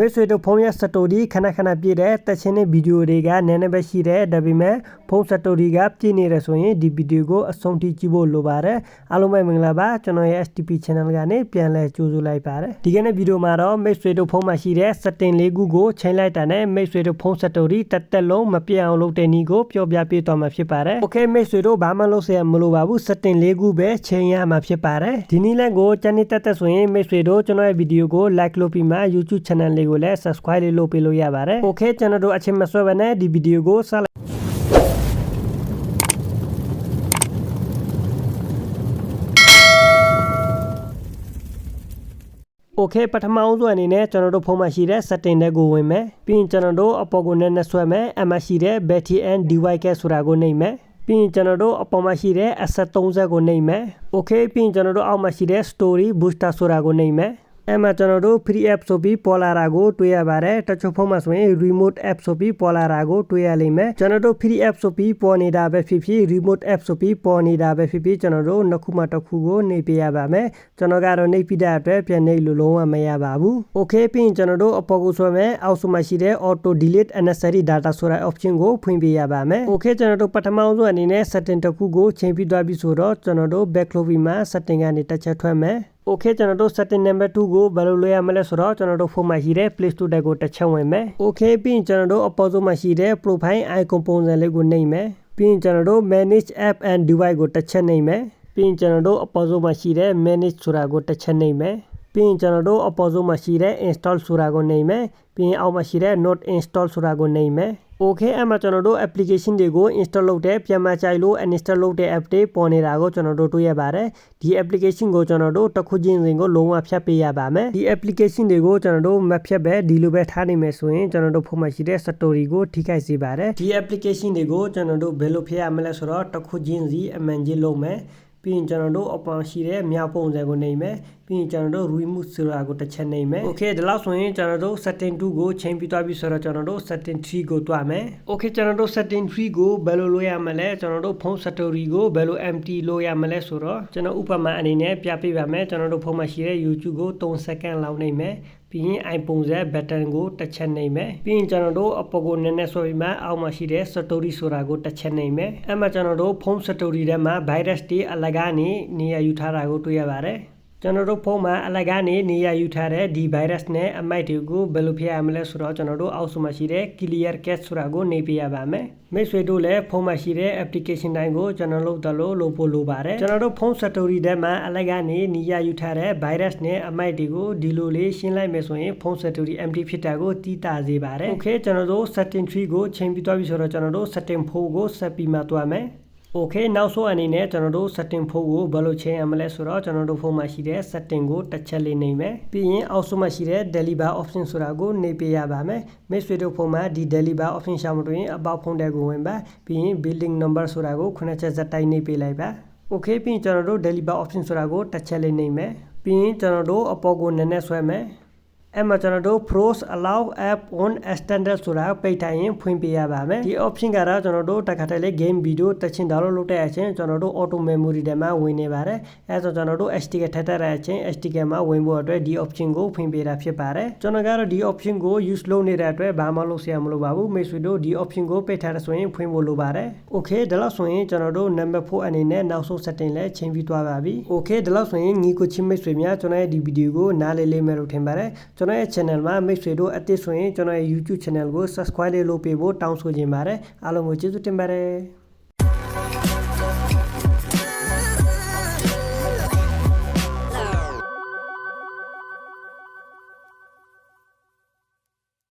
မိတ်ဆွေတို့ဖုန်းရဲ့စတိုရီခဏခဏပြည့်တဲ့တက်ချင်းတဲ့ဗီဒီယိုတွေကနည်းနည်းပဲရှိတယ်ဒါပေမဲ့ဖုန်းစတိုရီကပြည့်နေရဆိုရင်ဒီဗီဒီယိုကိုအဆုံးထိကြည့်ဖို့လိုပါတယ်အားလုံးပဲမင်္ဂလာပါကျွန်တော်ရဲ့ STP channel ကနေပြန်လဲကြိုဆိုလိုက်ပါတယ်ဒီကနေ့ဗီဒီယိုမှာတော့မိတ်ဆွေတို့ဖုန်းမှာရှိတဲ့ setting လေးခုကိုချိန်လိုက်တာနဲ့မိတ်ဆွေတို့ဖုန်းစတိုရီတက်လုံးမပြတ်အောင်လုပ်တဲ့နည်းကိုပြောပြပေးသွားမှာဖြစ်ပါတယ် Okay မိတ်ဆွေတို့ဘာမှလုပ်စရာမလိုပါဘူး setting လေးခုပဲချိန်ရမှာဖြစ်ပါတယ်ဒီနည်းလမ်းကိုကြမ်းတက်ဆိုရင်မိတ်ဆွေတို့ကျွန်တော်ရဲ့ဗီဒီယိုကို like လုပ်ပြီးမှ YouTube channel လေးကိုလည်း subscribe လေးလုပ်ပေးလို့ရပါတယ် Okay ကျွန်တော်တို့အချိန်မဆွဲဘဲနဲ့ဒီဗီဒီယိုကိုစလိုက်โอเคပထမအောင်ဆိုအနေနဲ့ကျွန်တော်တို့ဖုန်းမှာရှိတဲ့ setting တွေကိုဝင်မယ်ပြီးရင်ကျွန်တော်တို့အပေါ်ကိုနည်းနည်းဆွဲမယ်အမှရှိတဲ့ battery and device ဆိုတာကိုနှိပ်မယ်ပြီးရင်ကျွန်တော်တို့အပေါ်မှာရှိတဲ့ asset 30ကိုနှိပ်မယ်โอเคပြီးရင်ကျွန်တော်တို့အောက်မှာရှိတဲ့ story booster ဆိုတာကိုနှိပ်မယ်အဲ့မှာကျွန်တော်တို့ free app ဆိုပြီးပေါ်လာတာကိုတွေ့ရပါတယ်တချို့ဖုန်းမှာဆိုရင် remote app ဆိုပြီးပေါ်လာတာကိုတွေ့ရလိမ့်မယ်ကျွန်တော်တို့ free app ဆိုပြီးပေါ်နေတာပဲဖြစ်ဖြစ် remote app ဆိုပြီးပေါ်နေတာပဲဖြစ်ဖြစ်ကျွန်တော်တို့နှစ်ခုမှတစ်ခုကိုနှိပ်ပြရပါမယ်ကျွန်တော်ကတော့နှိပ်ပြတဲ့အတွက်ပြန်နှိပ်လို့လုံးဝမရပါဘူး Okay ပြီးရင်ကျွန်တော်တို့အပေါ်ကိုဆွဲမယ်အောက်ဆိုမှရှိတဲ့ auto delete unnecessary data ဆိုတဲ့ option ကိုဖွင့်ပြရပါမယ် Okay ကျွန်တော်တို့ပထမဆုံးအနေနဲ့ setting တစ်ခုကိုချိန်ပြီးသွားပြီဆိုတော့ကျွန်တော်တို့ back lobby မှာ setting ကနေတစ်ချက်ထွက်မယ်Okay ကျွန်တော်တို့ setting number 2ကိုဘယ်လိုလုပ်ရမလဲဆိုတော့ကျွန်တော်တို့ဖုန်းမှာရှိတဲ့ Play Store ကိုတစ်ချက်ဝင်မယ် Okay ပြီးရင်ကျွန်တော်တို့အပေါ်ဆုံးမှာရှိတဲ့ profile icon ပုံစံလေးကိုနှိပ်မယ်ပြီးရင်ကျွန်တော်တို့ manage app and device ကိုတစ်ချက်နှိပ်မယ်ပြီးရင်ကျွန်တော်တို့အပေါ်ဆုံးမှာရှိတဲ့ manage ဆိုတာကိုတစ်ချက်နှိပ်မယ်ပြီးရင်ကျွန်တော်တို့အပေါ်ဆုံးမှာရှိတဲ့ install ဆိုတာကိုနှိပ်မယ်ပြီးရင်အောက်မှာရှိတဲ့ not install ဆိုတာကိုနှိပ်မယ်Okay အမှကျွန်တော်တို့ application တွေကို install လုပ်တဲ့ပြန်မှကြိုက်လို့ uninstall လုပ်တဲ့ app တွေပေါ်နေတာကိုကျွန်တော်တို့တွေ့ရပါတယ်ဒီ application ကိုကျွန်တော်တို့တစ်ခုချင်းစီကိုလုံးဝဖြတ်ပေးရပါမယ်ဒီ application တွေကိုကျွန်တော်တို့မဖြတ်ပဲဒီလိုပဲထားနိုင်မယ်ဆိုရင်ကျွန်တော်တို့ဖုန်းမှာရှိတဲ့ story ကိုထိခိုက်စေပါတယ်ဒီ application တွေကိုကျွန်တော်တို့ဘယ်လိုဖြတ်ရမလဲဆိုတော့တစ်ခုချင်းစီအမှန်ကြီးလုပ်မယ်ပြီးရင်ကျွန်တော်တို့အပေါ်ရှိတဲ့မြောက်ပုံစံကိုနှိပ်မယ်ပြီးရင်ကျွန်တော်တို့ remove ဆိုတာကိုတစ်ချက်နှိပ်မယ် Okay ဒီလောက်ဆိုရင်ကျွန်တော်တို့ setting 2ကိုချိန်ပြီးသွားပြီဆိုတော့ကျွန်တော်တို့ setting 3ကိုတွားမယ် Okay ကျွန်တော်တို့ setting 3ကိုဘယ်လိုလုပ်ရမလဲကျွန်တော်တို့ဖုန်း story ကိုဘယ်လို empty လုပ်ရမလဲဆိုတော့ကျွန်တော်ဥပမာအနေနဲ့ပြပေးပါမယ်ကျွန်တော်တို့ဖုန်းမှာရှိတဲ့ YouTube ကို3စက္ကန့်လောက်နှိပ်မယ်ပြီးရင် iPhone ဇက် button ကိုတစ်ချက်နှိပ်မယ်ပြီးရင်ကျွန်တော်တို့အပေါ်ကိုနည်းနည်းဆွဲပြီးမှအောက်မှာရှိတဲ့ story ဆိုတာကိုတစ်ချက်နှိပ်မယ်အဲ့မှာကျွန်တော်တို့ဖုန်း story ထဲမှာ virus တွေအလကားနေရာယူထားတာကိုတွေ့ရပါတယ်ကျွန်တော်တို့ဖုန်းမှာအလကားနေရာယူထားတဲ့ဒီ virus နဲ့အမိုက်တွေကိုဘယ်လိုဖျက်ရမလဲဆိုတော့ကျွန်တော်တို့အောက်ဆုံးမှာရှိတဲ့ clear cache ဆိုတာကိုနှိပ်ပြရပါမယ်မိတ်ဆွေတို့လည်းဖုန်းမှာရှိတဲ့ application တိုင်းကိုကျွန်တော်လုပ်လို့ပို့လိုပါတယ်ကျွန်တော်တို့ဖုန်း story ထဲမှာအလကားနေရာယူထားတဲ့ virus နဲ့အမိုက်တွေကိုဒီလိုလေးရှင်းလိုက်မယ်ဆိုရင်ဖုန်း story empty ဖြစ်တာကိုတီးတာစေပါတယ် Okay ကျွန်တော်တို့ setting 3ကိုချိန်ပြီးသွားပြီဆိုတော့ကျွန်တော်တို့ setting 4ကိုဆက်ပြီးမှသွားမယ်Okay နောက်ဆုံးအနေနဲ့ကျွန်တော်တို့ setting 4ကိုဘယ်လိုချိန်ရမလဲဆိုတော့ကျွန်တော်တို့ဖုန်းမှာရှိတဲ့ setting ကိုတစ်ချက်လေးနှိပ်မယ်ပြီးရင်အောက်ဆုံးမှာရှိတဲ့ deliver option ဆိုတာကိုနှိပ်ပေးရပါမယ်မိတ်ဆွေတို့ဖုန်းမှာဒီ deliver option ရှာမတွေ့ရင်အပေါက်ဖုန်းတဲ့ကိုဝင်ပါပြီးရင် building number ဆိုတာကို9ချက်ဇက်တိုင်းနှိပ်ပေးလိုက်ပါ Okay ပြီးရင်ကျွန်တော်တို့ deliver option ဆိုတာကိုတစ်ချက်လေးနှိပ်မယ်ပြီးရင်ကျွန်တော်တို့အပေါ်ကိုနည်းနည်းဆွဲမယ်အဲ့မှာကျွန်တော်တို့ pros allow app on extended ဆိုတာပိတ်ထားရင်ဖွင့်ပေးရပါမယ်ဒီ option ကတော့ကျွန်တော်တို့တစ်ခါတည်းလေး game video တက်ချင်း download လုပ်တဲ့အချိန်ကျွန်တော်တို့ auto memory ထဲမှာဝင်နေပါတယ်အဲဆိုကျွန်တော်တို့ SD ကထပ်တဲ့အချိန် SD ကမှာဝင်ဖို့အတွက်ဒီ option ကိုဖွင့်ပေးတာဖြစ်ပါတယ်ကျွန်တော်ကတော့ဒီ option ကို use လုပ်နေတဲ့အတွက်ဘာမှလုပ်စရာမလိုပါဘူးမိတ်ဆွေတို့ဒီ option ကိုပိတ်ထားတဲ့ဆိုရင်ဖွင့်ဖို့လိုပါတယ် Okay ဒါလို့ဆိုရင်ကျွန်တော်တို့ number 4အနေနဲ့နောက်ဆုံး setting လဲချိန်ပြီးသွားပါပြီ Okay ဒါလို့ဆိုရင်ညီကိုချင်းမိတ်ဆွေများကျွန်တော်ရဲ့ဒီ video ကိုနားလေးလေးမဲ့လို့ထင်ပါတယ်ကျွန်တော်ရဲ့ channel မှာမိတ်ဆွေတို့အသစ်ဆိုရင်ကျွန်တော်ရဲ့ YouTube channel ကို subscribe လုပ်ပေးဖို့တောင်းဆိုချင်ပါတယ်အားလုံးကိုကျေးဇူးတင်ပါတယ်